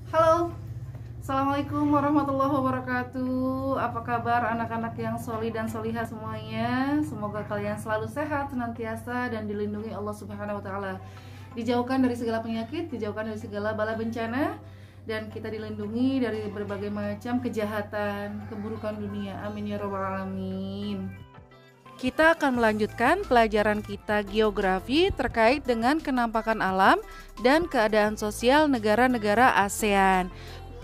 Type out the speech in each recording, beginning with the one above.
Halo, Assalamualaikum warahmatullahi wabarakatuh. Apa kabar anak-anak yang solih dan solihah semuanya? Semoga kalian selalu sehat, senantiasa, dan dilindungi Allah Subhanahu wa Ta'ala. Dijauhkan dari segala penyakit, dijauhkan dari segala bala bencana, dan kita dilindungi dari berbagai macam kejahatan, keburukan dunia. Amin ya Rabbal 'Alamin. Kita akan melanjutkan pelajaran kita geografi terkait dengan kenampakan alam dan keadaan sosial negara-negara ASEAN.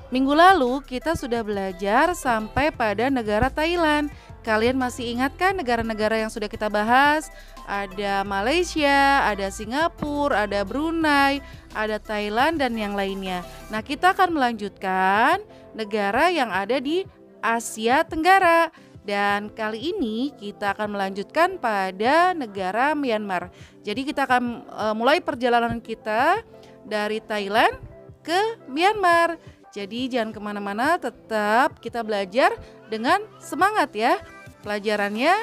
Minggu lalu kita sudah belajar sampai pada negara Thailand. Kalian masih ingat kan negara-negara yang sudah kita bahas? Ada Malaysia, ada Singapura, ada Brunei, ada Thailand dan yang lainnya. Nah, kita akan melanjutkan negara yang ada di Asia Tenggara. Dan kali ini kita akan melanjutkan pada negara Myanmar. Jadi kita akan mulai perjalanan kita dari Thailand ke Myanmar. Jadi jangan kemana-mana, tetap kita belajar dengan semangat ya. Pelajarannya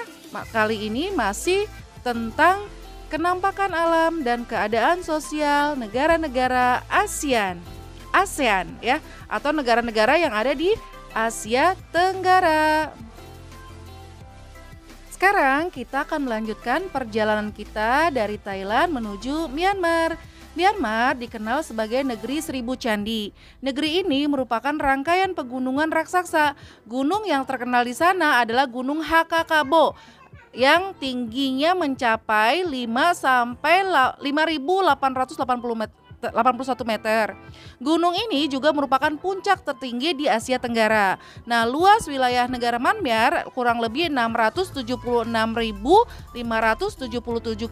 kali ini masih tentang kenampakan alam dan keadaan sosial negara-negara ASEAN ya, atau negara-negara yang ada di Asia Tenggara. Sekarang kita akan melanjutkan perjalanan kita dari Thailand menuju Myanmar. Myanmar dikenal sebagai negeri seribu candi. Negeri ini merupakan rangkaian pegunungan raksasa. Gunung yang terkenal di sana adalah Gunung Hakakabo yang tingginya mencapai 5 sampai 5.881 meter. Gunung ini juga merupakan puncak tertinggi di Asia Tenggara. Nah, luas wilayah negara Myanmar kurang lebih 676.577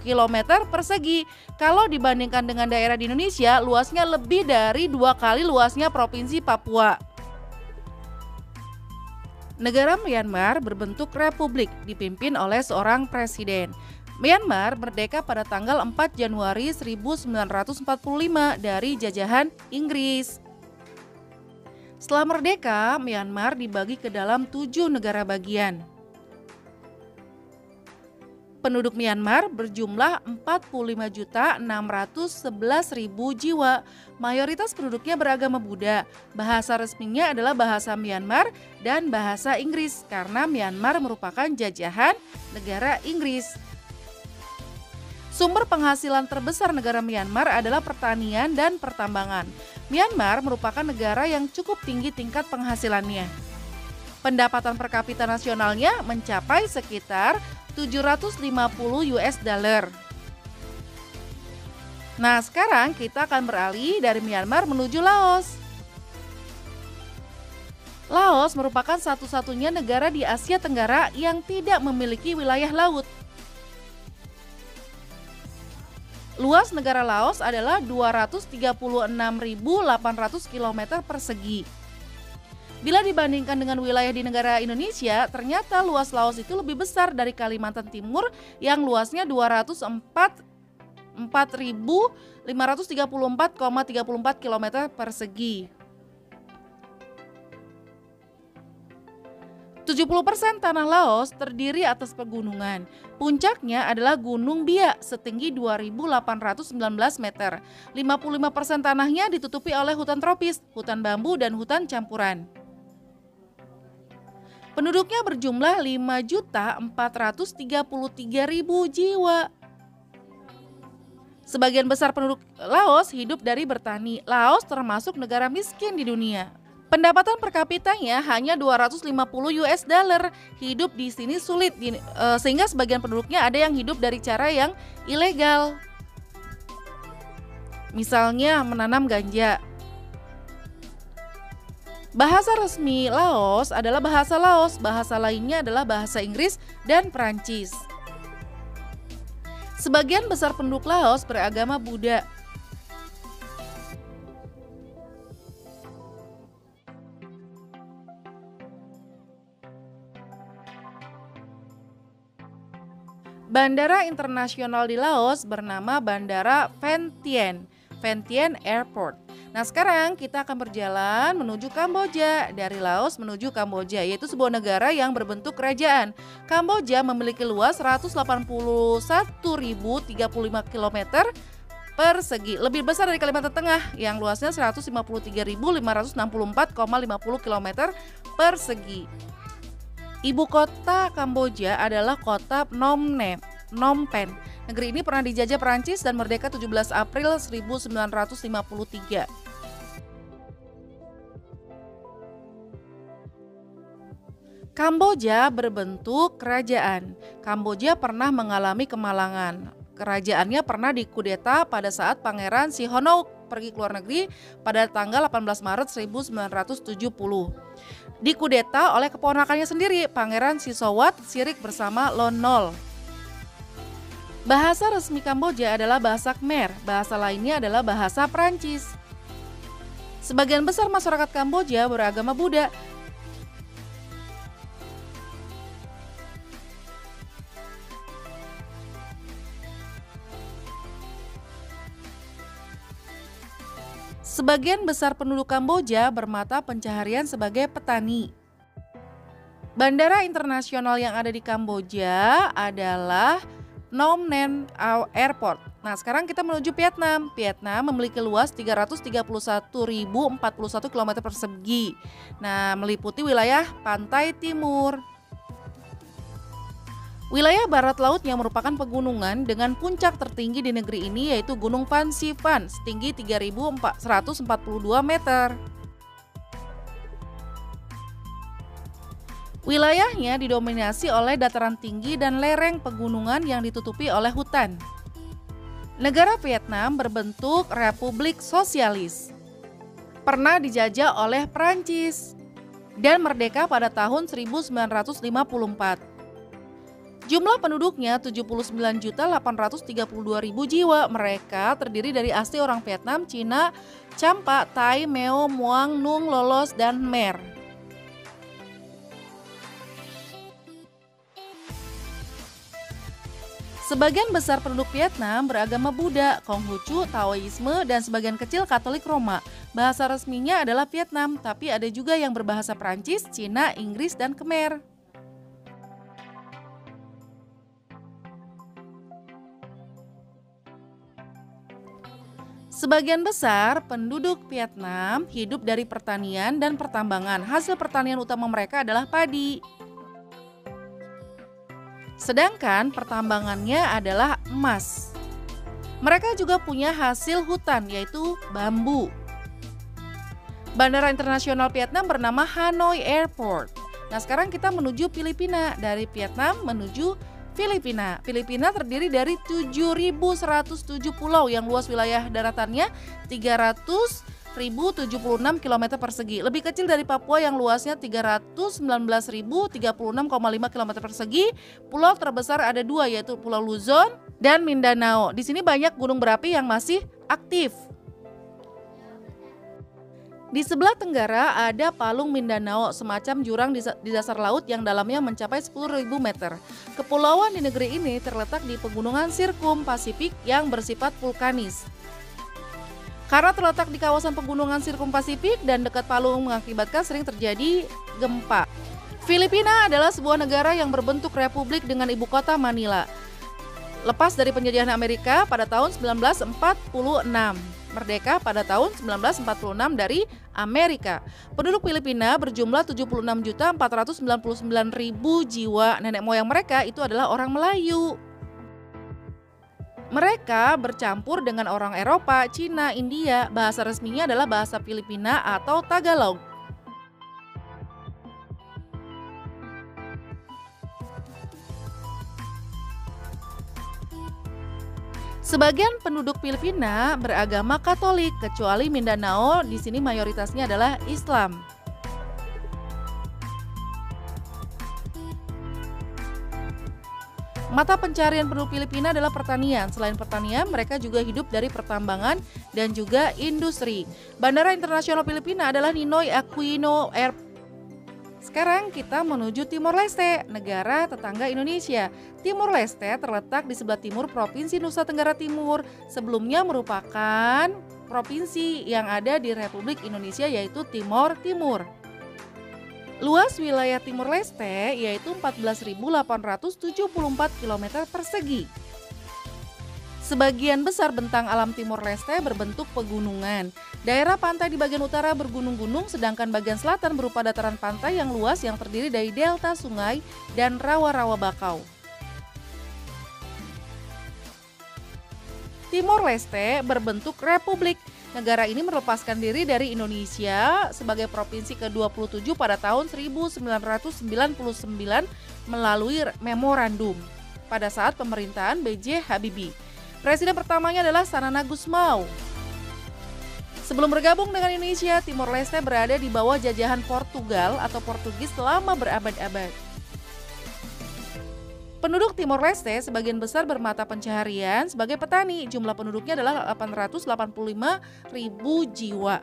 km persegi. Kalau dibandingkan dengan daerah di Indonesia, luasnya lebih dari 2 kali luasnya Provinsi Papua. Negara Myanmar berbentuk republik dipimpin oleh seorang presiden. Myanmar merdeka pada tanggal 4 Januari 1945 dari jajahan Inggris. Setelah merdeka, Myanmar dibagi ke dalam 7 negara bagian. Penduduk Myanmar berjumlah 45.611.000 jiwa. Mayoritas penduduknya beragama Buddha. Bahasa resminya adalah bahasa Myanmar dan bahasa Inggris karena Myanmar merupakan jajahan negara Inggris. Sumber penghasilan terbesar negara Myanmar adalah pertanian dan pertambangan. Myanmar merupakan negara yang cukup tinggi tingkat penghasilannya. Pendapatan per kapita nasionalnya mencapai sekitar 750 US dollar. Nah, sekarang kita akan beralih dari Myanmar menuju Laos. Laos merupakan satu-satunya negara di Asia Tenggara yang tidak memiliki wilayah laut. Luas negara Laos adalah 236.800 km persegi. Bila dibandingkan dengan wilayah di negara Indonesia, ternyata luas Laos itu lebih besar dari Kalimantan Timur yang luasnya 204.534,34 km persegi. 70% tanah Laos terdiri atas pegunungan. Puncaknya adalah Gunung Biak setinggi 2.819 meter. 55% tanahnya ditutupi oleh hutan tropis, hutan bambu, dan hutan campuran. Penduduknya berjumlah 5.433.000 jiwa. Sebagian besar penduduk Laos hidup dari bertani. Laos termasuk negara miskin di dunia. Pendapatan per kapitanya hanya 250 US dollar. Hidup di sini sulit sehingga sebagian penduduknya ada yang hidup dari cara yang ilegal. Misalnya menanam ganja. Bahasa resmi Laos adalah bahasa Laos. Bahasa lainnya adalah bahasa Inggris dan Perancis. Sebagian besar penduduk Laos beragama Buddha. Bandara internasional di Laos bernama Bandara Vientiane Airport. Nah, sekarang kita akan berjalan menuju Kamboja. Dari Laos menuju Kamboja, yaitu sebuah negara yang berbentuk kerajaan. Kamboja memiliki luas 181.035 km persegi, lebih besar dari Kalimantan Tengah yang luasnya 153.564,50 km persegi. Ibu kota Kamboja adalah kota Phnom Penh. Negeri ini pernah dijajah Perancis dan merdeka 17 April 1953. Kamboja berbentuk kerajaan. Kamboja pernah mengalami kemalangan. Kerajaannya pernah dikudeta pada saat Pangeran Sihanouk pergi ke luar negeri pada tanggal 18 Maret 1970. Dikudeta oleh keponakannya sendiri, Pangeran Sisowath Sirik bersama Lon Nol. Bahasa resmi Kamboja adalah bahasa Khmer, bahasa lainnya adalah bahasa Perancis. Sebagian besar masyarakat Kamboja beragama Buddha. Sebagian besar penduduk Kamboja bermata pencaharian sebagai petani. Bandara internasional yang ada di Kamboja adalah Phnom Penh Airport. Nah, sekarang kita menuju Vietnam. Vietnam memiliki luas 331.041 km persegi. Nah, meliputi wilayah pantai timur. Wilayah barat laut yang merupakan pegunungan dengan puncak tertinggi di negeri ini yaitu Gunung Phan Xiphan setinggi 3.142 meter. Wilayahnya didominasi oleh dataran tinggi dan lereng pegunungan yang ditutupi oleh hutan. Negara Vietnam berbentuk republik sosialis. Pernah dijajah oleh Perancis dan merdeka pada tahun 1954. Jumlah penduduknya 79.832.000 jiwa. Mereka terdiri dari asli orang Vietnam, Cina, Champa, Thai, Meo, Muang, Nung, Lolos, dan Khmer. Sebagian besar penduduk Vietnam beragama Buddha, Konghucu, Taoisme, dan sebagian kecil Katolik Roma. Bahasa resminya adalah Vietnam, tapi ada juga yang berbahasa Prancis, Cina, Inggris, dan Khmer. Sebagian besar penduduk Vietnam hidup dari pertanian dan pertambangan. Hasil pertanian utama mereka adalah padi. Sedangkan pertambangannya adalah emas. Mereka juga punya hasil hutan yaitu bambu. Bandara internasional Vietnam bernama Hanoi Airport. Nah, sekarang kita menuju Filipina. Dari Vietnam menuju Filipina. Filipina terdiri dari 7.107 pulau yang luas wilayah daratannya 300.076 km persegi. Lebih kecil dari Papua yang luasnya 319.036,5 km persegi. Pulau terbesar ada dua yaitu Pulau Luzon dan Mindanao. Di sini banyak gunung berapi yang masih aktif. Di sebelah tenggara ada Palung Mindanao, semacam jurang di dasar laut yang dalamnya mencapai 10.000 meter. Kepulauan di negeri ini terletak di pegunungan Sirkum Pasifik yang bersifat vulkanis. Karena terletak di kawasan pegunungan Sirkum Pasifik dan dekat Palung mengakibatkan sering terjadi gempa. Filipina adalah sebuah negara yang berbentuk republik dengan ibu kota Manila. Lepas dari penjajahan Amerika pada tahun 1946. Merdeka pada tahun 1946 dari Amerika. Penduduk Filipina berjumlah 76.499.000 jiwa. Nenek moyang mereka itu adalah orang Melayu. Mereka bercampur dengan orang Eropa, Cina, India. Bahasa resminya adalah bahasa Filipina atau Tagalog. Sebagian penduduk Filipina beragama Katolik, kecuali Mindanao. Di sini mayoritasnya adalah Islam. Mata pencarian penduduk Filipina adalah pertanian. Selain pertanian, mereka juga hidup dari pertambangan dan juga industri. Bandara internasional Filipina adalah Ninoy Aquino Airport. Sekarang kita menuju Timor Leste, negara tetangga Indonesia. Timor Leste terletak di sebelah timur Provinsi Nusa Tenggara Timur. Sebelumnya merupakan provinsi yang ada di Republik Indonesia yaitu Timor Timur. Luas wilayah Timor Leste yaitu 14.874 km persegi. Sebagian besar bentang alam Timor Leste berbentuk pegunungan. Daerah pantai di bagian utara bergunung-gunung, sedangkan bagian selatan berupa dataran pantai yang luas yang terdiri dari delta sungai dan rawa-rawa bakau. Timor Leste berbentuk republik. Negara ini melepaskan diri dari Indonesia sebagai provinsi ke-27 pada tahun 1999 melalui memorandum pada saat pemerintahan B.J. Habibie. Presiden pertamanya adalah Sanana Gusmao. Sebelum bergabung dengan Indonesia, Timor Leste berada di bawah jajahan Portugal atau Portugis selama berabad-abad. Penduduk Timor Leste sebagian besar bermata pencaharian sebagai petani. Jumlah penduduknya adalah 885.000 jiwa.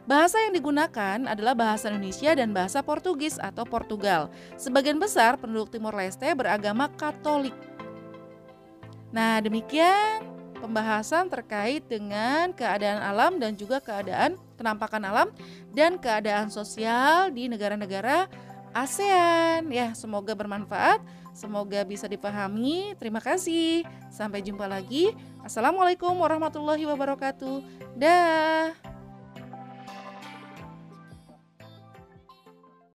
Bahasa yang digunakan adalah bahasa Indonesia dan bahasa Portugis atau Portugal. Sebagian besar penduduk Timor Leste beragama Katolik. Nah, demikian pembahasan terkait dengan keadaan alam dan juga penampakan alam dan keadaan sosial di negara-negara ASEAN. Ya, semoga bermanfaat, semoga bisa dipahami. Terima kasih. Sampai jumpa lagi. Assalamualaikum warahmatullahi wabarakatuh. Dah.